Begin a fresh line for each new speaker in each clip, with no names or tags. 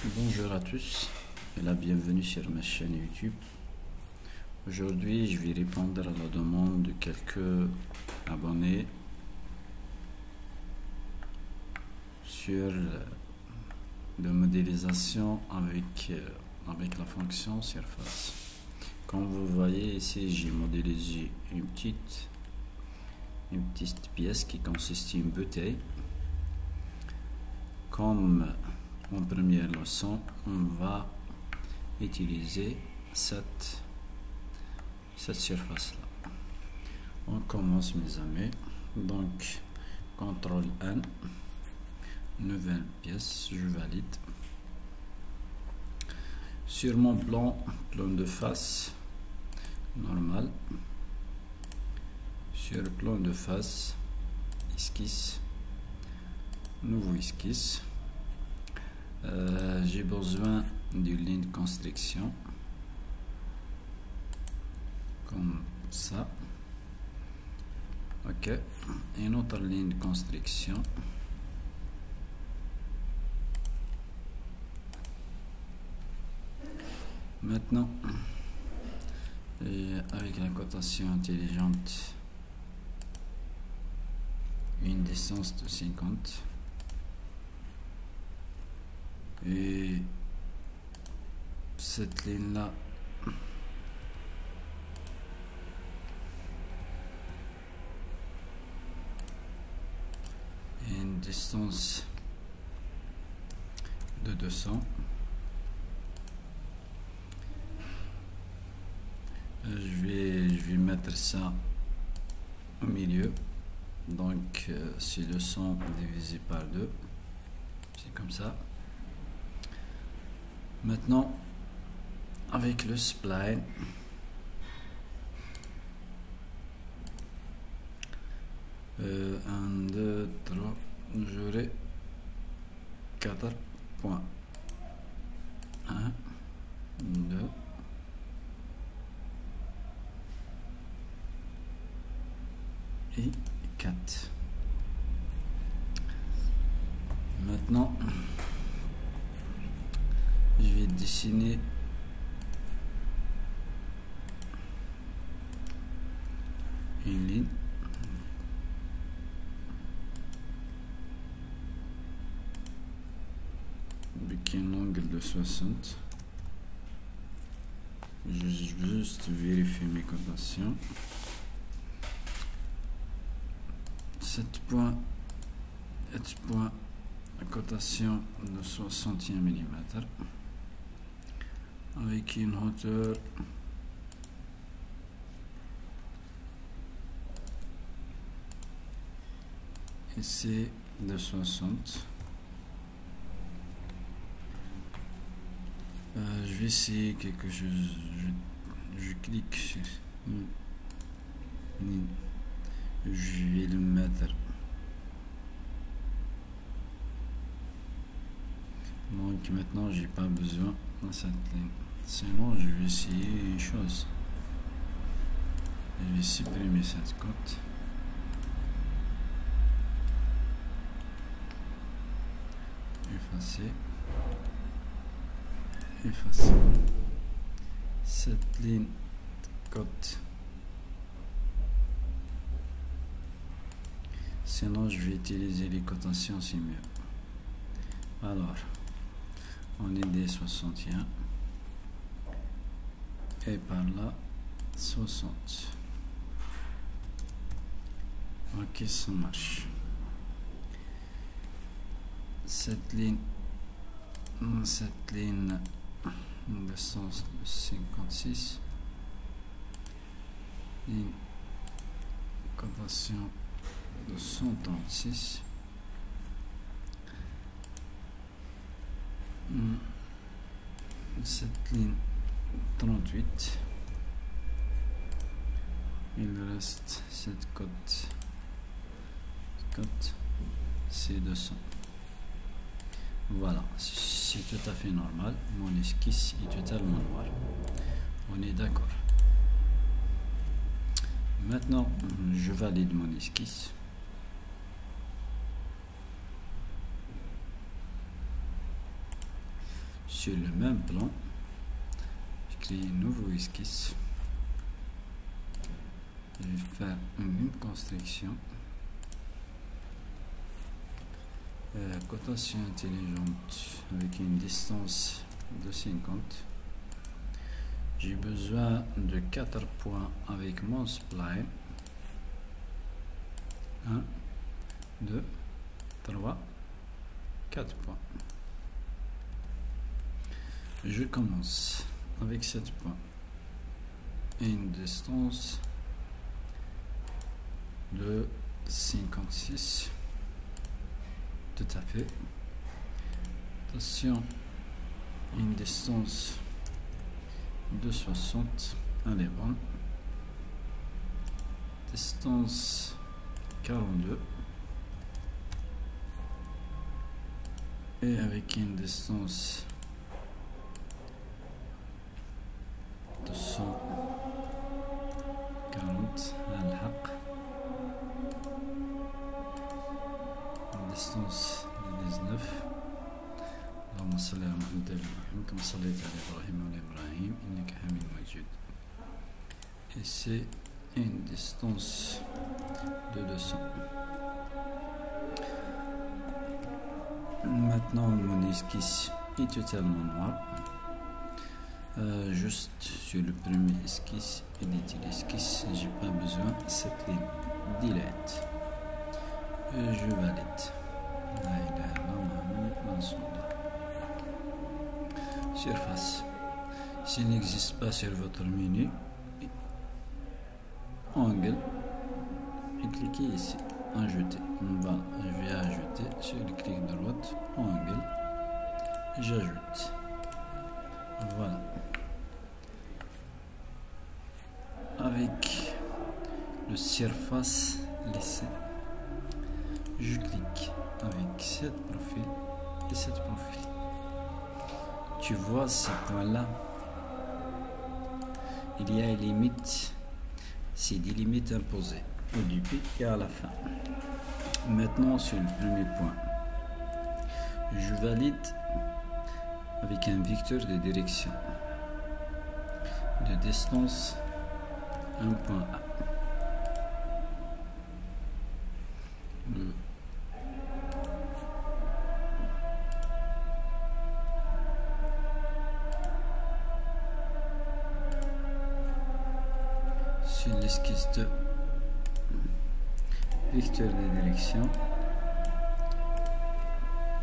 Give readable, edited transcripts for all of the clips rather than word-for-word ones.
Bonjour à tous et la bienvenue sur ma chaîne YouTube. Aujourd'hui, je vais répondre à la demande de quelques abonnés sur la modélisation avec la fonction surface. Comme vous voyez ici, j'ai modélisé une petite pièce qui consiste en une bouteille. Comme en première leçon, on va utiliser cette surface là. On commence, mes amis. Donc CTRL N, nouvelle pièce, je valide. Sur mon plan de face normal, sur le plan de face, esquisse, nouveau esquisse. J'ai besoin d'une ligne de construction comme ça. Ok, une autre ligne de construction. Maintenant, avec la cotation intelligente, une distance de 50. Et cette ligne là une distance de 200. Je vais mettre ça au milieu, donc c'est 200 divisé par 2, c'est comme ça. Maintenant, avec le spline, un, deux, trois, j'aurai 4 points. 1, 2, et 4. Maintenant, je vais dessiner une ligne avec un angle de 60. Je vais juste vérifier mes cotations. 7 points à cotation de 61 mm avec une hauteur ici de 60. Je vais essayer quelque chose. Je clique sur je vais le mettre. Donc maintenant j'ai pas besoin de cette ligne. Sinon je vais essayer une chose. Je vais supprimer cette cote. Effacer. Cette ligne cote. Sinon je vais utiliser les cotations, c'est mieux. Alors on est des 61 et par là 60. Ok, ça marche. Cette ligne de sens de 56, une cotation de 136, cette ligne 38, il reste cette cote c'est 200. Voilà, c'est tout à fait normal. Mon esquisse est totalement noire. On est d'accord. Maintenant, je valide mon esquisse. sur le même plan, je crée un nouveau esquisse. Je vais faire une construction. Cotation intelligente avec une distance de 50. J'ai besoin de 4 points avec mon spline. 1, 2, 3, 4 points. Je commence avec 7 points et une distance de 56. Tout à fait. Attention, une distance de 60. Elle est bonne. Distance 42. Et avec une distance de 140. distance de 19. اللهم صل على محمد وعلى كما صليت على إبراهيم وعلى إبراهيم إنك حميد مجيد. Et c'est une distance de 200. Maintenant mon esquisse est totalement noire. Juste sur le premier esquisse, éditer l'esquisse, j'ai pas besoin de cette ligne. Delete. Et je valide. Surface. S'il n'existe pas sur votre menu, angle, et cliquez ici, ajouter. Voilà, je vais ajouter sur le clic droit, angle, j'ajoute. Voilà. Avec le surface laissé, je clique avec cette profil et cette profil. Tu vois ces points-là, il y a une limite, c'est des limites imposées au début et à la fin. Maintenant sur le premier point, je valide avec un vecteur de direction de distance 1.A. Sur l'esquisse de vecteur de direction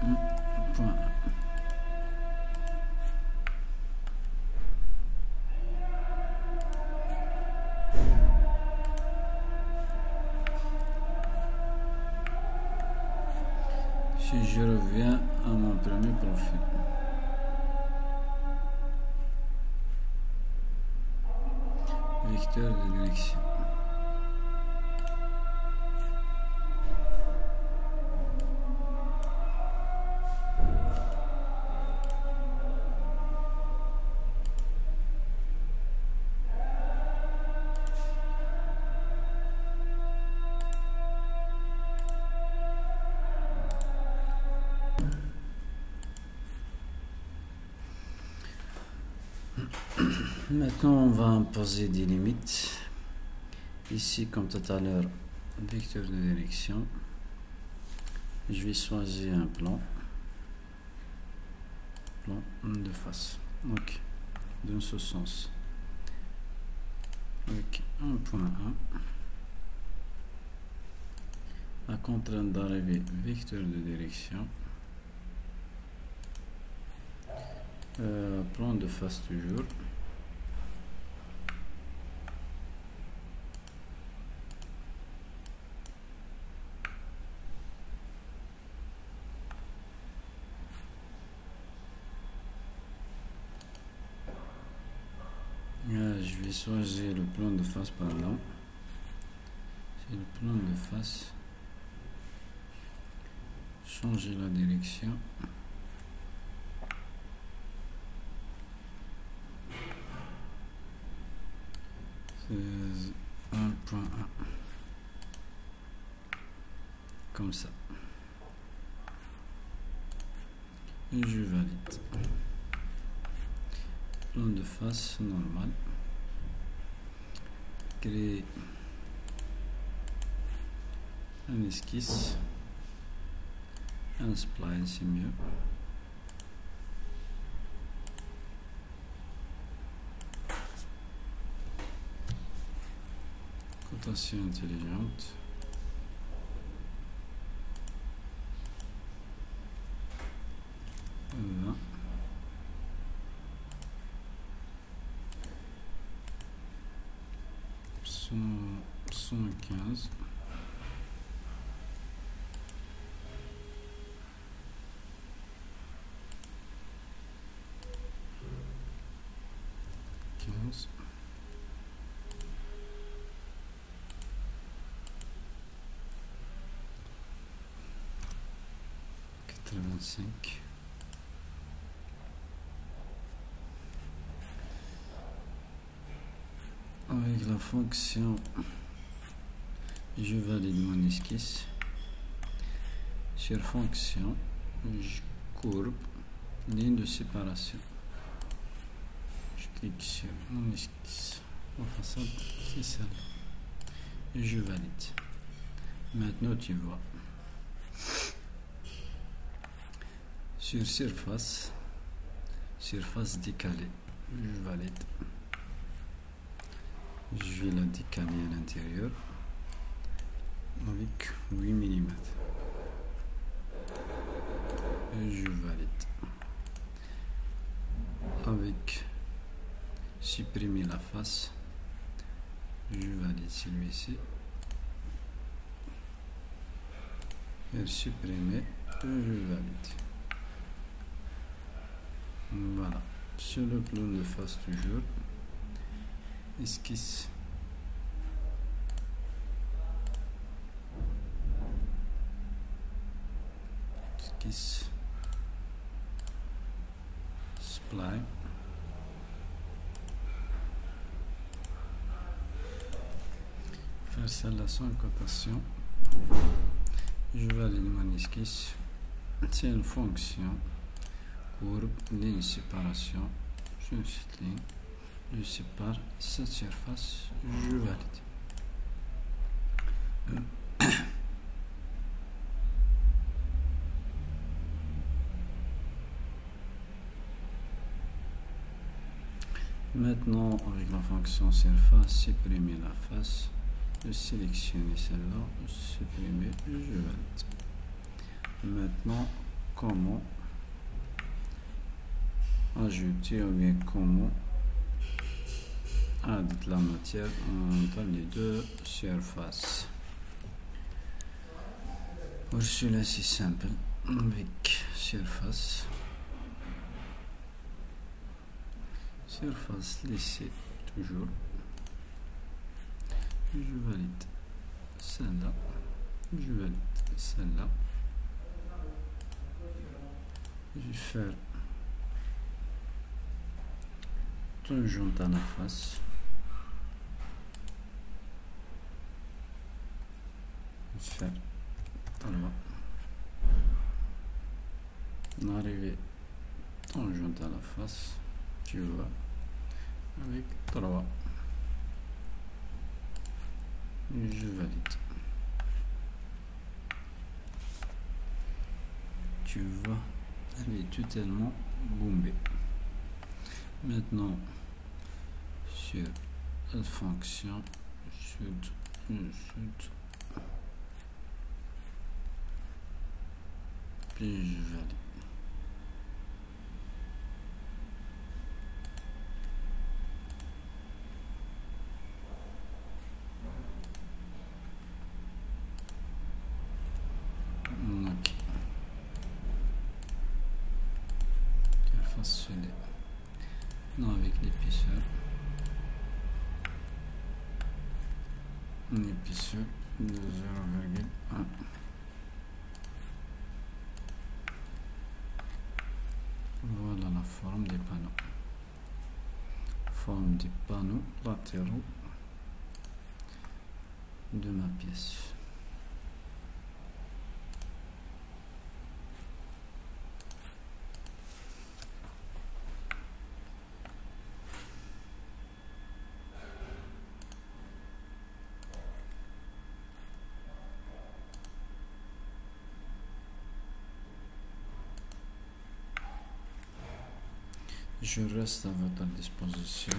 1.A. Si je reviens à mon premier profil, vecteur de direction, maintenant on va imposer des limites. Ici comme tout à l'heure, vecteur de direction, je vais choisir un plan de face, ok, dans ce sens, avec 1.1, la contrainte d'arrivée vecteur de direction, plan de face toujours, je vais choisir le plan de face par là. C'est le plan de face. Changer la direction. C'est 1.1. Comme ça. Et je valide. plan de face normal, créer un esquisse, un spline, c'est mieux. Cotation intelligente. Voilà. 115. 15. 85. Avec la fonction je valide mon esquisse, sur fonction je courbe, ligne de séparation, je clique sur mon esquisse, la façade c'est celle et je valide. Maintenant tu vois sur surface décalée, je valide. Je vais la décaler à l'intérieur avec 8 mm et je valide. Avec supprimer la face, je valide celui-ci, et supprimer, je valide. Voilà, sur le plan de face toujours, esquisse, spline, faire celle-là sans cotation, je valide mon esquisse, c'est une fonction courbe, ligne séparation, je une petite ligne, je sépare cette surface, je valide. Maintenant, avec la fonction surface, supprimer la face, je sélectionne celle-là, supprimer, je valide. Maintenant, comment ajouter ou bien comment adder la matière entre les deux surfaces. Pour celui-là, c'est simple, avec surface lissée toujours, je valide celle-là, je valide celle-là, je vais faire tangente à la face, je vais faire droit, arriver tangente à la face, tu vois, avec droit, je valide. Tu vois, elle est totalement bombée. Maintenant, sur la fonction sud, puis je valide. Ok. Surface soudée. Non, avec l'épaisseur. Une épaisseur de 0,1. Voilà la forme des panneaux. Forme des panneaux latéraux de ma pièce. Je reste à votre disposition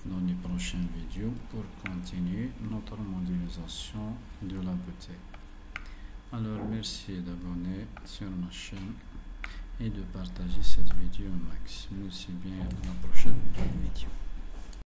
dans les prochaines vidéos pour continuer notre modélisation de la bouteille. Alors merci d'abonner sur ma chaîne et de partager cette vidéo au max. Merci bien, à la prochaine vidéo.